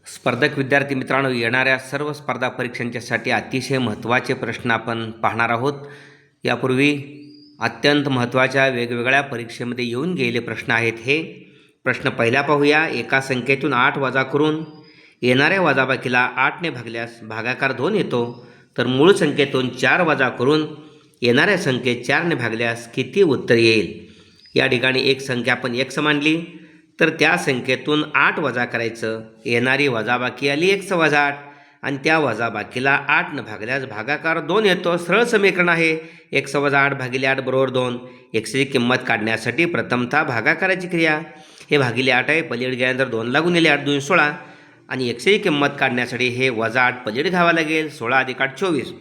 स्पर्धक विद्यार्थी मित्रांनो, येणाऱ्या सर्व स्पर्धा परीक्षांच्यासाठी अतिशय महत्त्वाचे प्रश्न आपण पाहणार आहोत. यापूर्वी अत्यंत महत्त्वाच्या वेगवेगळ्या परीक्षेमध्ये येऊन गेलेले प्रश्न आहेत. हे प्रश्न पहिला पाहूया. एका संख्येतून 8 वजा करून येणाऱ्या वजाबाकीला 8ने भागल्यास भागाकार 2 येतो, तर मूळ संख्येतून 4 वजा करून येणाऱ्या संख्येत 4ने भागल्यास किती उत्तर येईल? या ठिकाणी एक संख्या आपण x मानली, तर त्या संख्येतून 8 वजा करायचं, येणारी वजाबाकी आली x - 8 आणि त्या वजाबाकीला 8ने भागल्यास भागाकार 2 येतो. सरळ समीकरण आहे. x - 8 भागिले 8 बरोबर 2. xची किंमत काढण्यासाठी प्रथमतः भागाकाराची क्रिया. हे भागिले 8 आहे, पलीकडे गेल्यानंतर 2 लागून गेले, 8 2 16 आणि xची किंमत काढण्यासाठी हे -8 पलीकडे घ्यावा लागेल. 16 + 8 24.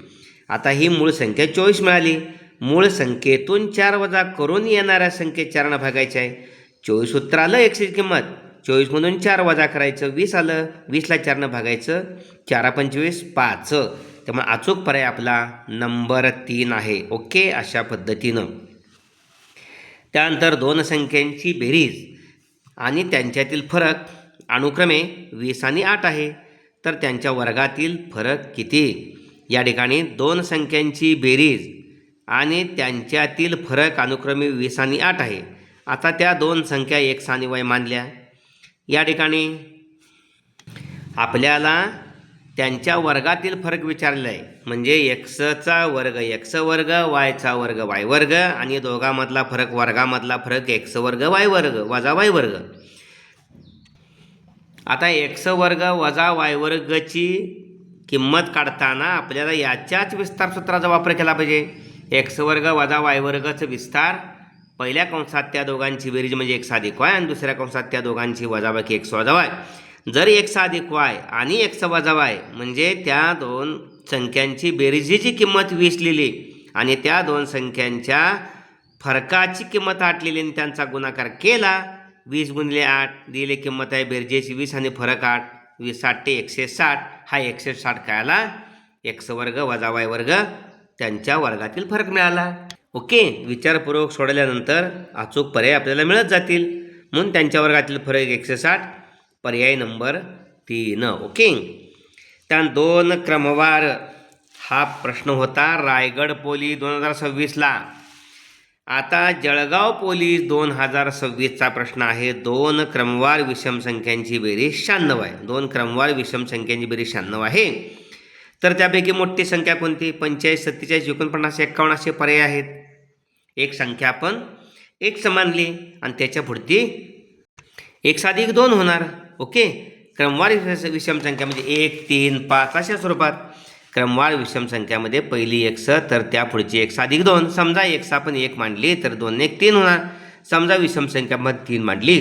आता ही मूळ संख्या 24 मिळाली. मूळ संख्येतून 4 वजा करून येणाऱ्या संख्येत 4ने भागायचे आहे. 24 उत्तर आलं. xची किंमत 24 मधून 4 वजा करायचं, 20 आलं. 20ला 4ने भागायचं, 4 × 25 = 5. त्यामुळे अचूक पर्याय आपला नंबर 3 आहे. ओके, अशा पद्धतीनं. त्यानंतर दोन संख्यांची बेरीज आणि त्यांच्यातील फरक अनुक्रमे 20 आणि 8 आहे, तर त्यांच्या वर्गातील फरक किती? या ठिकाणी दोन संख्यांची बेरीज आणि त्यांच्यातील फरक अनुक्रमे 20 आणि 8 आहे. आता त्या दोन संख्या x आणि y मानल्या. या ठिकाणी आपल्याला त्यांच्या वर्गातील फरक विचारलेला आहे, म्हणजे xचा वर्ग x वर्ग, yचा वर्ग y वर्ग आणि दोघांमधला फरक वर्गामधला फरक x वर्ग y वर्ग वजा y वर्ग. आता x वर्ग वजा y वर्गची किंमत काढताना आपल्याला याच्याच विस्तार सूत्राचा वापर केला पाहिजे. x वर्ग वजा y वर्गचं विस्तार, पहिल्या कंसात त्या दोघांची बेरीज म्हणजे x + y आणि दुसऱ्या कंसात त्या दोघांची वजाबाकी x - y. जर x + y आणि x - y म्हणजे त्या दोन संख्यांची बेरीजीची किंमत 20 लिहिली आणि त्या दोन संख्यांच्या फरकाची किंमत 8 लिहिली आणि त्यांचा गुणाकार केला. 20 × 8 दिलेली किंमत आहे बेरजेची 20 आणि फरक 8. 20 × 8 = 160. हा 160 काय आला? x वर्ग वजा y वर्ग त्यांच्या वर्गातील फरक मिळाला. ओके, विचारपूर्वक सोडल्यानंतर अचूक पर्याय आपल्याला मिळत जातील. म्हणून त्यांच्या वर्गातील फरक 160, पर्याय नंबर 3. ओके. त्यानंतर 2 क्रमवार हा प्रश्न होता रायगड पोलीस 2026ला. आता जळगाव पोलीस 2026चा प्रश्न आहे. 2 क्रमवार विषम संख्यांची बेरीज 96 आहे. 2 क्रमवार विषम संख्यांची बेरीज 96 आहे. तर त्यापैकी मोठी संख्या कोणती? 45, 47, 49, 51 असे पर्याय आहेत. एक संख्या आपण x मानली आणि त्याच्या पुढची x + 2 होणार. ओके, क्रमवार विषम संख्या म्हणजे 1, 3, 5 अशा स्वरूपात. क्रमवार विषम संख्यामध्ये पहिली x, तर त्या पुढची x + 2. समजा x आपण 1 मांडली तर 2 1 3 होणार. समजा विषम संख्यामध्ये 3 मांडली,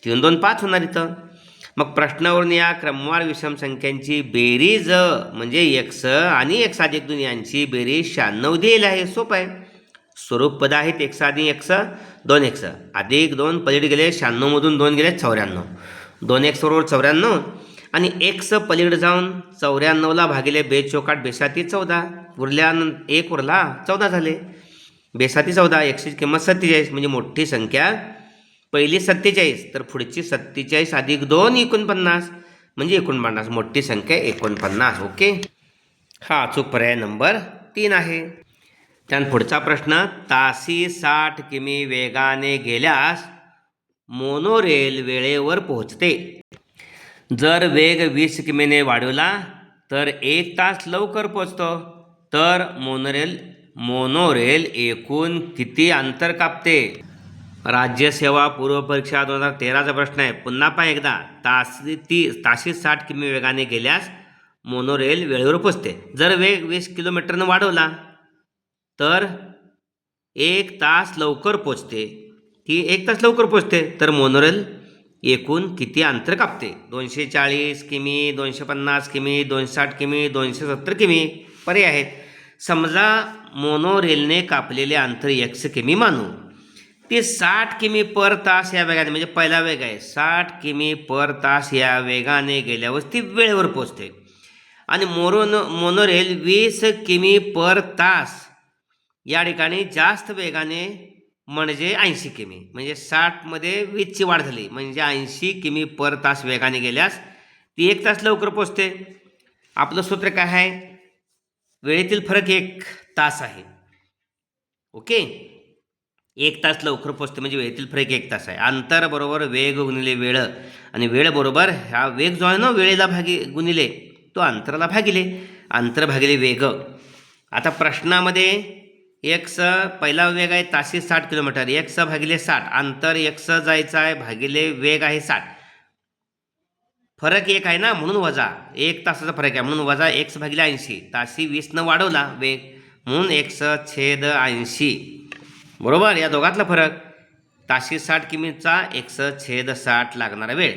3 2 5 होणार इथं. मग प्रश्नावरून या क्रमवार विषम संख्यांची बेरीज म्हणजे x आणि x + 2 यांची बेरीज 96 दिलेली आहे. सोपं आहे. स्वरूप पद आहेत x आणि x, 2x अधिक 2 पलीकडे गेले, 96 मधून 2 गेले 94. 2x बरोबर 94 आणि x पलीकडे जाऊन 94ला भागिले 2 चौकाट 2 = 14. उरल्या 1 उरला, 14 झाले. 2 = 14. xची किंमत 47 म्हणजे मोठी संख्या पहिली 47, तर पुढची 47 अधिक 2 49 म्हणजे 49. मोठी संख्या 49. ओके, हा अचूक पर्याय नंबर 3 आहे. त्यानंतर पुढचा प्रश्न, तासी 60 किमी वेगाने गेल्यास मोनोरेल वेळेवर पोहोचते. जर वेग 20 किमीने वाढवला तर 1 तास लवकर पोहोचतो. तर मोनोरेल एकूण किती अंतर कापते? राज्यसेवा पूर्व परीक्षा 2013चा प्रश्न आहे. पुन्हा पहा एकदा. ताशी 60 किमी वेगाने गेल्यास मोनोरेल वेळेवर पोहोचते. जर वेग 20 किलोमीटरने वाढवला तर 1 तास लवकर पोहोचते. ती 1 तास लवकर पोहोचते. तर मोनोरेल एकूण किती अंतर कापते? 240 किमी, 250 किमी, 260 किमी, 270 किमी पर्याय आहेत. समजा मोनोरेलने कापलेले अंतर x किमी मानू. ते 60 किमी/तास या वेगाने, म्हणजे पहिला वेग आहे 60 किमी/तास या वेगाने गेल्यावर ती वेळेवर पोहोचते. आणि मोनोरेल 20 किमी/तास या ठिकाणी जास्त वेगाने म्हणजे 80 किमी, म्हणजे 60 मध्ये 20ची वाढ झाली, म्हणजे 80 किमी पर तास वेगाने गेल्यास ती 1 तास लवकर पोचते. आपलं सूत्र काय आहे? वेळेतील फरक 1 तास आहे. ओके, 1 तास लवकर पोचते म्हणजे वेळेतील फरक 1 तास आहे. अंतर बरोबर वेग गुणिले वेळ, आणि वेळ बरोबर हा वेग जो आहे ना वेळेला गुणिले तो अंतराला भागिले, अंतर भागिले वेग. आता प्रश्नामध्ये एक्स पहिला वेग आहे ताशी 60 किलोमीटर, एक्स भागिले 60, अंतर एक्स जायचं आहे भागिले वेग आहे 60, फरक 1 आहे ना म्हणून वजा 1 तासाचा फरक आहे म्हणून वजा एक्स भागिले 80, ताशी 20 वाढवला वेग म्हणून एक्स छेद 80. बरोबर, या दोघातला फरक. ताशी 60 किमीचा एक्स छेद 60 लागणारा वेळ,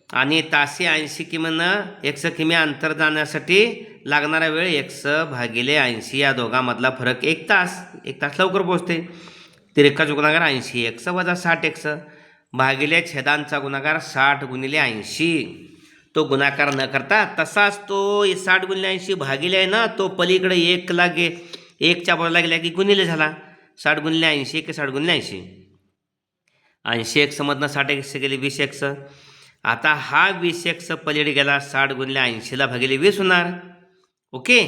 आणि ताशी 80 किमीनं एक्स किमी अंतर जाण्यासाठी लागणारा वेळ एक्स भागिले 80, या दोघांमधला फरक 1 तास. 1 तास लवकर पोचते. तिरकाचा गुणाकार 80 एक्स वजा 60 एक्स भागिले छेदांचा गुणाकार 60 गुणिले 80. तो गुणाकार न करता तसाच तो 60 गुणिले 80 भागिले आहे ना, तो पलीकडे 1ला 1च्या बाजूला गेला की गुणिले झाला. 60 गुणिले 80 की 60 गुणिले 80, 80 एक्स मधनं 60 एक्स गेले 20 एक्स. आता हा 20 एक्स पलीकडे गेला 60 गुणिले 80ला भागिले 20 होणार. ओके,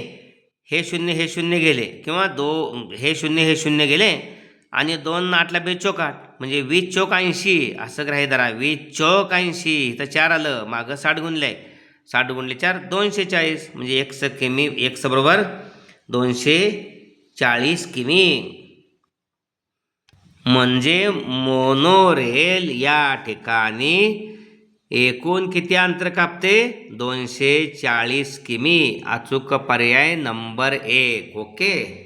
हे शून्य गेले किंवा हे शून्य गेले, आणि 2 8ला 2 चौक 8 म्हणजे 20 चौक 80 असं ग्राह्य धरा. 20 चौक 80 इथं 4 आलं, मागं 60 गुणले, 60 गुणले 4 240 म्हणजे एक्स किमी, एक्स बरोबर 240 किमी. म्हणजे मोनोरेल या ठिकाणी एकूण किती अंतर कापते? 240 किमी. अचूक पर्याय नंबर 1. ओके,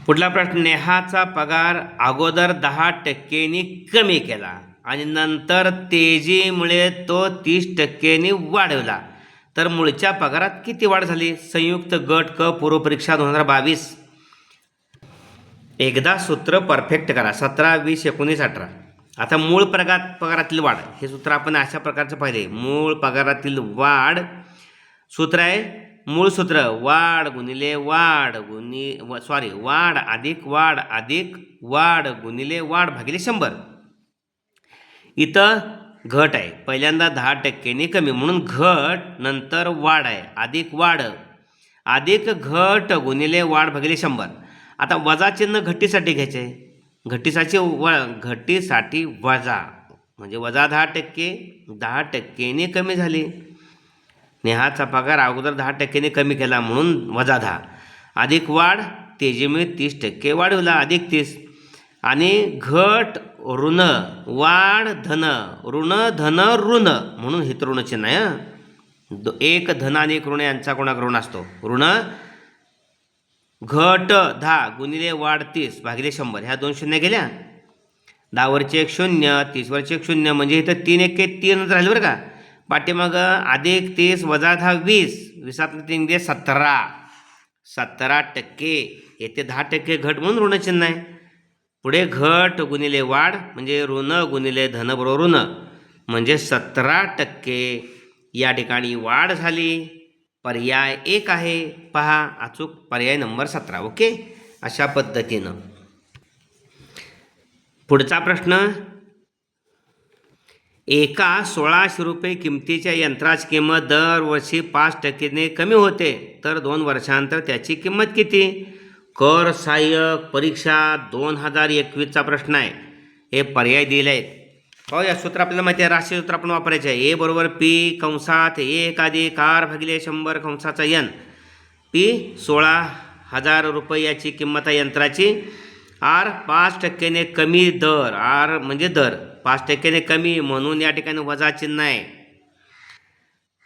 पुढला प्रश्न. नेहाचा पगार अगोदर 10% कमी केला आणि नंतर तेजीमुळे तो 30% वाढवला, तर मूळच्या पगारात किती वाढ झाली? संयुक्त गट क पूर्वपरीक्षा 2022. एकदा सूत्र परफेक्ट करा. 17 20 19 18. आता मूळ पगारातील वाढ हे सूत्र आपण अशा प्रकारचं पाहिले. मूळ पगारातील वाढ सूत्र आहे, मूळ सूत्र वाढ गुणिले वाढ वाढ अधिक वाढ गुणिले वाढ भागिले 100. इथं घट आहे, पहिल्यांदा 10% कमी म्हणून घट, नंतर वाढ आहे, अधिक घट गुणिले वाढ भागिले 100. आता वजा चिन्ह घटीसाठी घ्यायचे आहे. घटीसाठी वजा म्हणजे वजा 10% कमी झाली. नेहाचा पगार अगोदर 10% कमी केला म्हणून वजा 10, अधिक वाढ तेजीमुळे 30% वाढवला अधिक 30, आणि घट ऋण वाढ धन ऋण म्हणून हे ऋण चिन्ह आहे. एक धन आणि एक ऋण यांचा गुणाकार ऋण असतो. ऋण घट 10 गुणिले वाढ 30 भागिले 100. ह्या 2 शून्य गेल्या, 10 वरचे 1 0, 30 वरचे 1 0 म्हणजे इथं 3 1 3 राहिले बरं का. पाठीमाग अधिक 30 वजा 10 20, 20 3 दे 17%. येथे 10% घट म्हणून ऋण चिन्ह आहे. पुढे घट गुणिले वाढ म्हणजे ऋण गुणिले धन बरोबर ऋण म्हणजे 17% या ठिकाणी वाढ झाली. पर्याय 1 आहे. पहा अचूक पर्याय नंबर 17. ओके, अशा पद्धतीनं. पुढचा प्रश्न. एका 1600 रुपये किमतीच्या यंत्राची किंमत दरवर्षी 5% कमी होते, तर 2 वर्षांतर त्याची किंमत किती? कर सहाय्यक परीक्षा 2021चा प्रश्न आहे. हे पर्याय दिले आहेत. हो, या सूत्र आपल्याला माहिती आहे, राशी सूत्र आपण वापरायचे आहे. ए बरोबर पी कंसात 1 अधिक आर भागिले 100 कंसाचा n. पी 16,000 रुपये याची किंमत आहे यंत्राची. आर 5% कमी दर, आर म्हणजे दर 5% कमी म्हणून या ठिकाणी वजा चिन्ह आहे.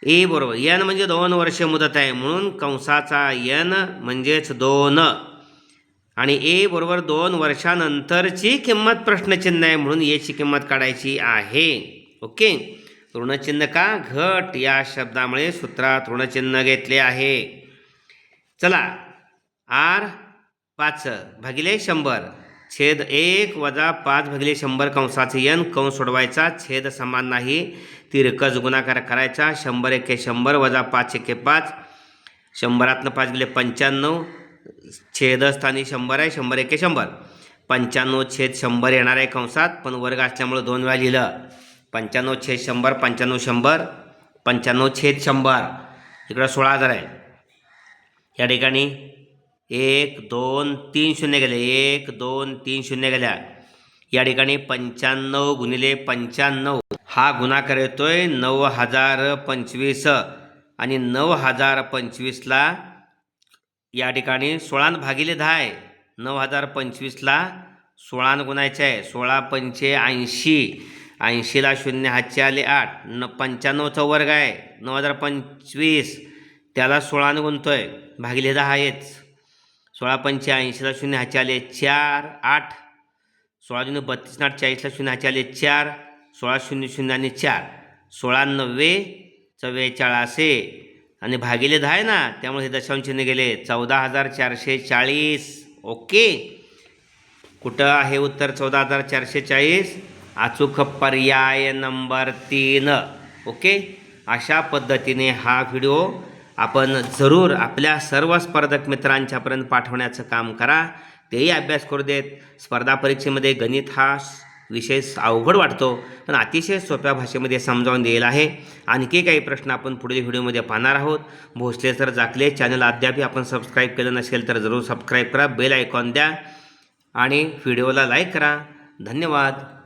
ए बरोबर n म्हणजे 2 वर्ष मुदत आहे म्हणून कंसाचा n म्हणजेच 2, आणि ए बरोबर 2 वर्षानंतरची किंमत प्रश्नचिन्ह आहे म्हणून याची किंमत काढायची आहे. ओके, ऋणचिन्ह का? घट या शब्दामुळे सूत्रात ऋणचिन्ह घेतले आहे. चला, आर 5 भागिले 100 छेद 1 वजा 5 भागिले 100 कंसाचे n. कंस सोडवायचा, छेद समान नाही, तिरकस गुणाकार करायचा. 100 एके 100 वजा 5 एके 5, 100तनं 5 गेले 95, छेदस्थानी 100 आहे, 100 एके 100, 95 छेद 100 येणार आहे कंसात, पण वर्ग असल्यामुळे 2 वेळा लिहिलं. 95 छेद 100 95 100 95/100 इकडं 16,000 आहे. या ठिकाणी 1 2 3 शून्य गेले, 1 2 3 शून्य गेल्या. या ठिकाणी 95 गुणिले 95 हा गुणाकार येतोय 9025 आणि 9025ला या ठिकाणी 16 भागिले 10 आहे. 9025ला 16 गुणायचे आहे. 16 पंचे 80, 80ला 0 हातचे आले 8, 95चा वर्ग आहे 9025, त्याला 16 गुणतोय भागिले 10 आहेच. 16 पंचे 80ला 0 हातचे आले 4, 8, 16 दुने 32, 8 40ला 0 हातचे आले 4, 16 0 0 आणि 4, 16 90 44 आणि भागिले 10 आहे ना, त्यामुळे हे दशांश चिन्ह गेले. 14,440. ओके, कुठं आहे उत्तर? 14,440. अचूक पर्याय नंबर 3. ओके, अशा पद्धतीने हा व्हिडिओ आपण जरूर आपल्या सर्व स्पर्धक मित्रांच्यापर्यंत पाठवण्याचं काम करा. तेही अभ्यास करू देत. स्पर्धा परीक्षेमध्ये गणित हा विषय अवघड वाटतो, पण अतिशय सोप्या भाषेमध्ये समजावून दिलेला आहे. आणखी काही प्रश्न आपण पुढील व्हिडिओमध्ये पाहणार आहोत. भोसले सर जाकले चॅनल अद्याप आपण सबस्क्राईब केलं नसेल तर जरूर सबस्क्राईब करा, बेल आयकॉन द्या आणि व्हिडिओला लाईक करा. धन्यवाद.